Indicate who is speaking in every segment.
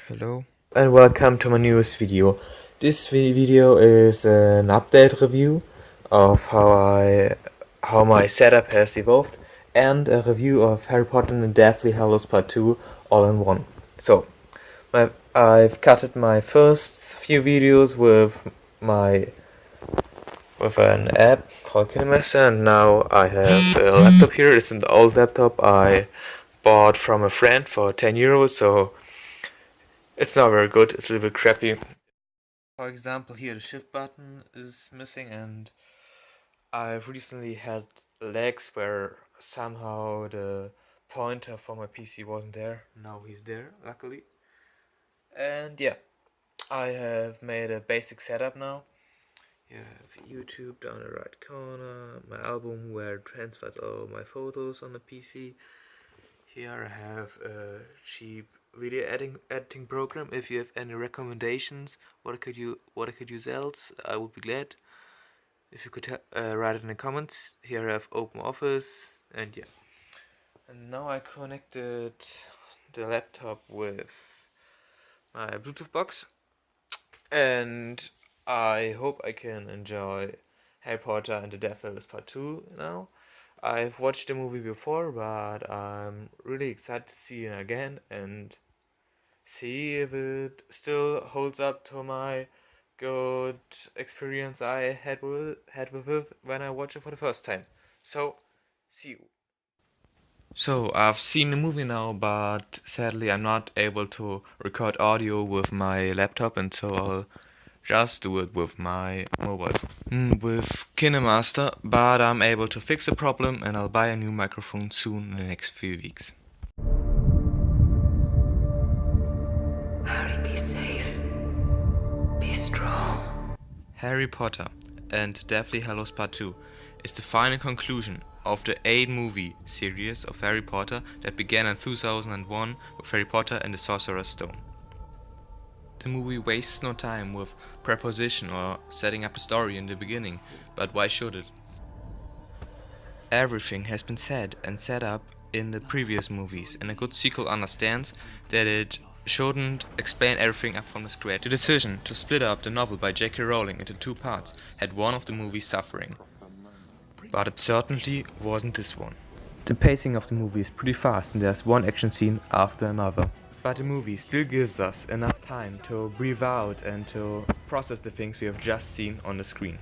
Speaker 1: Hello and welcome to my newest video. This video is an update review of how my setup has evolved and a review of Harry Potter and the Deathly Hallows Part 2 all in one. So, I've cutted my first few videos with an app called KineMaster, and now I have a laptop here. It's an old laptop I bought from a friend for 10 euros, so it's not very good, it's a little bit crappy. For example, here the shift button is missing, and I've recently had lags where somehow the pointer for my PC wasn't there. Now he's there, luckily. And yeah, I have made a basic setup now. You have YouTube down the right corner, my album where I transferred all my photos on the PC. Here I have a cheap video editing program. If you have any recommendations, what I could use else, I would be glad if you could write it in the comments. Here I have OpenOffice, and yeah. And now I connected the laptop with my Bluetooth box, and I hope I can enjoy Harry Potter and the Deathly Hallows Part 2 now. I've watched the movie before, but I'm really excited to see it again and see if it still holds up to my good experience I had with it when I watched it for the first time. So, see you. So, I've seen the movie now, but sadly I'm not able to record audio with my laptop, and so I'll just do it with my mobile with KineMaster, but I'm able to fix the problem and I'll buy a new microphone soon in the next few weeks.
Speaker 2: Harry, be safe. Be strong.
Speaker 1: Harry Potter and Deathly Hallows Part 2 is the final conclusion of the 8-movie series of Harry Potter that began in 2001 with Harry Potter and the Sorcerer's Stone. The movie wastes no time with preposition or setting up a story in the beginning, but why should it? Everything has been said and set up in the previous movies, and a good sequel understands that it shouldn't explain everything up from the scratch. The decision to split up the novel by J.K. Rowling into 2 parts had one of the movies suffering, but it certainly wasn't this one. The pacing of the movie is pretty fast, and there's one action scene after another. But the movie still gives us enough time to breathe out and to process the things we have just seen on the screen.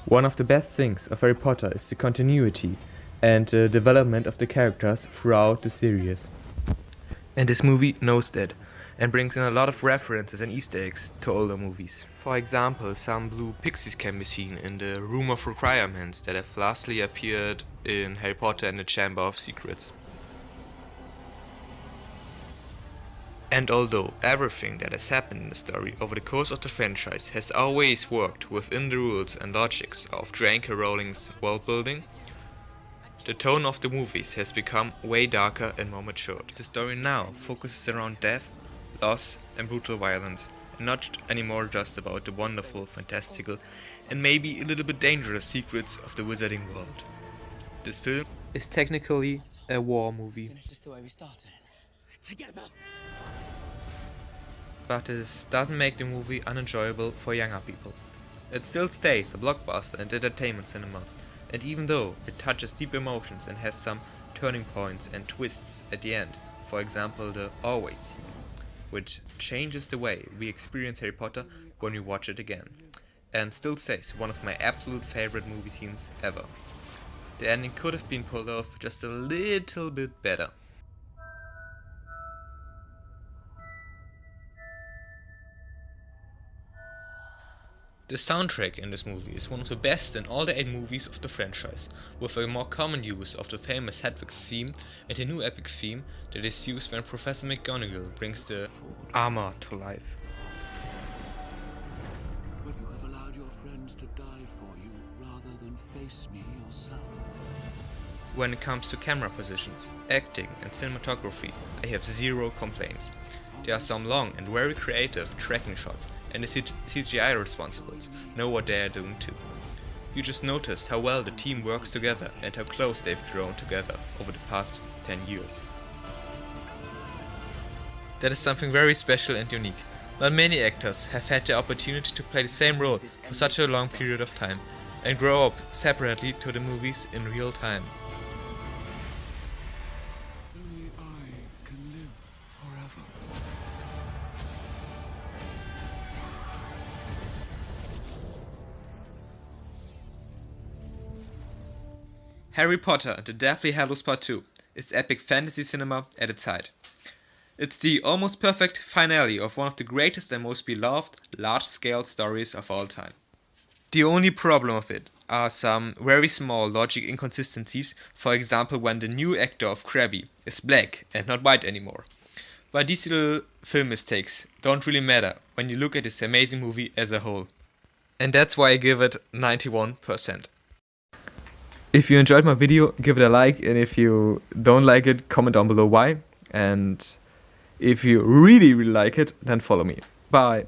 Speaker 1: One of the best things of Harry Potter is the continuity and the development of the characters throughout the series. And this movie knows that, and brings in a lot of references and Easter eggs to older movies. For example, some blue pixies can be seen in the Room of Requirements that have lastly appeared in Harry Potter and the Chamber of Secrets. And although everything that has happened in the story over the course of the franchise has always worked within the rules and logics of J.K. Rowling's world building, the tone of the movies has become way darker and more matured. The story now focuses around death, loss and brutal violence, and not anymore just about the wonderful, fantastical and maybe a little bit dangerous secrets of the wizarding world. This film is technically a war movie. But this doesn't make the movie unenjoyable for younger people. It still stays a blockbuster and entertainment cinema, and even though it touches deep emotions and has some turning points and twists at the end, for example the Always scene, which changes the way we experience Harry Potter when we watch it again, and still stays one of my absolute favorite movie scenes ever. The ending could have been pulled off just a little bit better. The soundtrack in this movie is one of the best in all the 8 movies of the franchise, with a more common use of the famous Hedwig theme and a new epic theme that is used when Professor McGonagall brings the armor to life.
Speaker 3: But you have allowed your friends to die for you rather than face me yourself.
Speaker 1: When it comes to camera positions, acting and cinematography, I have 0 complaints. There are some long and very creative tracking shots, and the CGI responsibles know what they are doing too. You just noticed how well the team works together and how close they've grown together over the past 10 years. That is something very special and unique. Not many actors have had the opportunity to play the same role for such a long period of time and grow up separately to the movies in real time.
Speaker 3: Only I can live forever.
Speaker 1: Harry Potter, The Deathly Hallows Part 2 is epic fantasy cinema at its height. It's the almost perfect finale of one of the greatest and most beloved large-scale stories of all time. The only problem of it are some very small logic inconsistencies, for example when the new actor of Krabby is black and not white anymore. But these little film mistakes don't really matter when you look at this amazing movie as a whole. And that's why I give it 91%. If you enjoyed my video, give it a like, and if you don't like it, comment down below why. And if you really like it, then follow me. Bye.